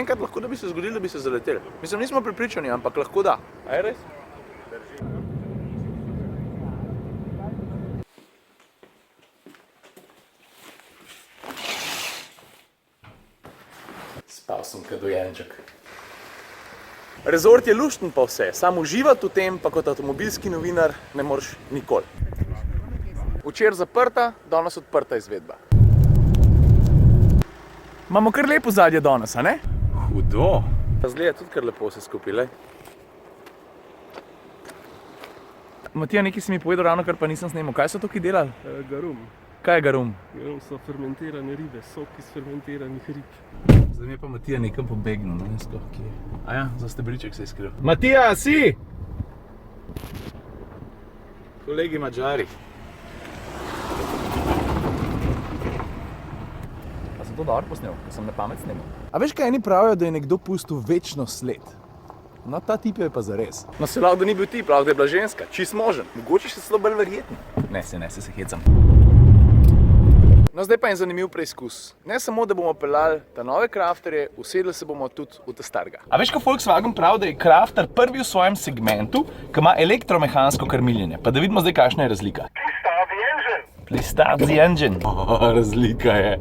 Enkrat lahko, da bi se zgodilo, da bi se zaleteli. Mislim, nismo prepričani, ampak lahko da. A je res? Spal sem kot dojenček. Rezort je lušten pa vse, samo uživati v tem pa kot avtomobilski novinar ne moreš nikoli. Včeraj zaprta, danes odprta izvedba. Imamo kar lepo zadje danes, a ne? Hudo. Pa zgleda tudi kar lepo vse skupaj, lej. Matija, nekaj si mi povedal ravno, kar pa nisem snemal. Kaj so tukaj delali? Garum. Kaj je garum? Garum so fermentirane ribe, sok iz fermentiranih rib. Zdaj mi je pa Matija nekam pobegnil, ne vem sploh kje. Aja, za stebriček se je skril. Matija, si! Kolegi Madžari. A sem to dobro posnel, ker sem na pamet snemal. A veš, kaj eni pravijo, da je nekdo pustil večno sled? No, ta tip je pa zares. No, se lahko, da ni bil tip, lahko da je bila ženska. Čist možen. Mogoče še celo bolj verjetno. Ne se hecam. No, zdaj pa je zanimiv preizkus. Ne samo, da bomo peljali ta nove Crafterje, usedli se bomo tudi v ta starega. A veš, ko Volkswagen pravi, da je Crafter prvi v svojem segmentu, ki ima elektromehansko krmiljenje. Pa da vidimo zdaj, kakšna je razlika. Please start the engine. Razlika je.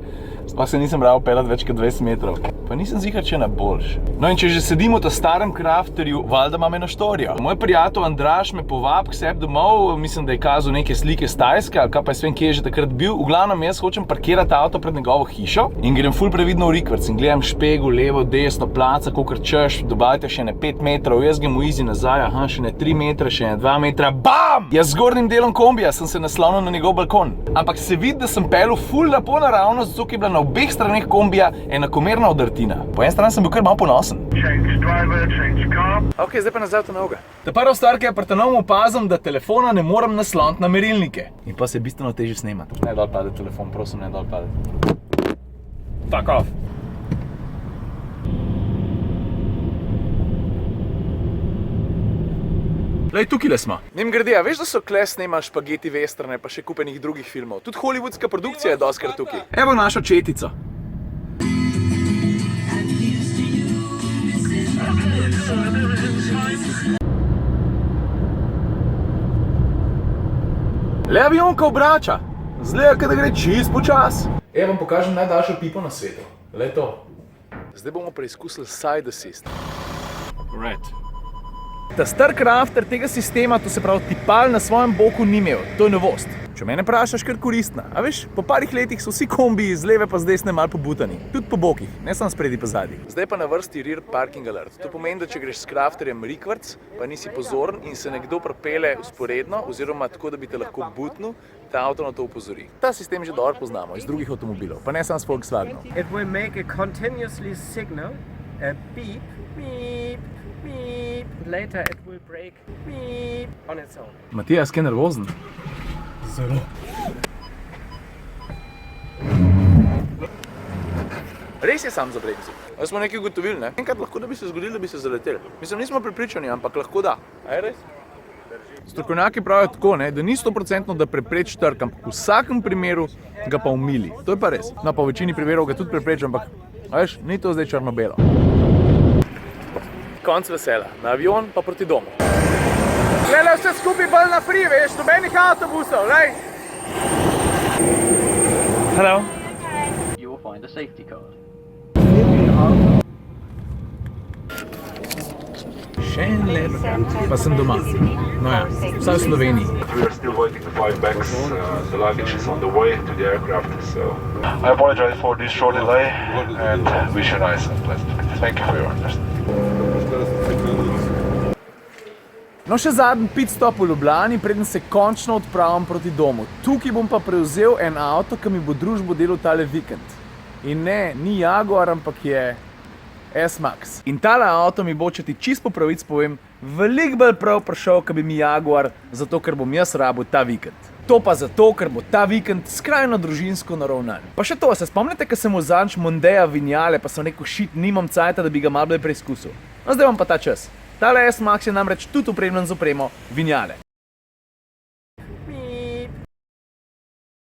Sploh se nisem rado peljati več kot 20 metrov. Pa nisem ziher, če na boljš. No in če že sedim v ta starem Crafterju, valjda imam eno štorijo. Moj prijatelj Andraž me povabi k sebi domov, mislim, da je kazal neke slike s Tajske, ali kaj pa je svem, kje je že takrat bil. V glavnem, jaz hočem parkirati avto pred njegovo hišo in grem ful previdno v rikverc in gledam špegu, levo, desno, placa, kakor češ, dobavite še ne 5 metrov, jaz grem v izi nazaj, aha, še ne 3 metre, še ne 2 metra, BAM! Jaz z zgornjim delom kombija sem se naslonil na njegov balkon. Ampak se vidi, da sem peljal ful lepo naravnost, zato je bila na obeh straneh kombija enakomerna odrtina. Po eni strani sem bil kar malo ponosen. Ok, zdaj pa nazaj v noga. Ta prva stvar, ki je pri tenom opazim, da telefona ne moram nasloniti na merilnike. In pa se je bistveno težje snemati. Ne dol pade telefon, prosim, ne dol pade. Fuck off. Lej, tukaj smo. Mimogrede, a veš, da so kle snemali špageti westerne, pa še kupenih drugih filmov? Tudi hollywoodska produkcija je doskrat tukaj. Evo našo četico. Le avionka obrača. Zgleda, da gre čist počas. Evo vam pokažem najdaljšo pipo na svetu. Le to. Zdaj bomo preizkusili side assist. Red. Ta star Crafter tega sistema, to se pravi tipal na svojem boku ni imel. To je novost. Če mene vprašaš, kar koristna. A veš, po parih letih so vsi kombiji z leve pa z desne malo pobutani. Tudi po bokih, ne samo spredi pa zadnji. Zdaj pa na vrsti rear parking alert. To pomeni, da če greš s Crafterjem rikverc, pa nisi pozoren in se nekdo pripelje vzporedno, oziroma tako, da bi te lahko butnil, ta avto na to opozori. Ta sistem že dobro poznamo iz drugih avtomobilov, pa ne samo s Volkswagenom. It will make a continuously signal, a beep, beep, beep. Later it will break, beep, on its own. Matijas, kaj nervozen? Zelo. Res je sam za bremzi. Ali smo nekaj ugotovili, ne? Enkrat lahko, da bi se zgodilo, da bi se zaleteli. Mislim, nismo prepričani, ampak lahko da. A je res? Strokovnjaki pravijo tako, ne, da ni 100% da prepreči trk, ampak v vsakem primeru ga pa umili. To je pa res. No, pa v večini primerov ga tudi prepreči, ampak veš, ni to zdaj črno-belo. Konc vesela. Na avion pa proti domu. Gleda vse skupaj bolj na free, veš, nobenih avtobusov, lej! Hello. You will find a safety card. Še en let, pa sem doma. No ja, vsaj v Sloveniji. We are still waiting to fly back. The luggage is on the way to the aircraft, so I apologize for this short delay and wish you a nice and pleasant flight. Thank you for your understanding. No, še zadnji pit stop v Ljubljani, preden se končno odpravim proti domu. Tukaj bom pa prevzel en avto, ki mi bo družbo delal tale vikend. In ne, ni Jaguar, ampak je S-Max. In tale avto mi bo, če ti čist po pravic povem, veliko bolj prav prišel, kot bi mi Jaguar, zato ker bom jaz rabil ta vikend. To pa zato, ker bo ta vikend skrajno družinsko naravnan. Pa še to, se spomnite, ko sem vzanč Mondeja Vinjale, pa sem rekel, shit, nimam cajta, da bi ga malo bolj preizkusil. No, zdaj bom pa ta čas. Tale S-Max je namreč tudi opremljen z opremo Vinjale.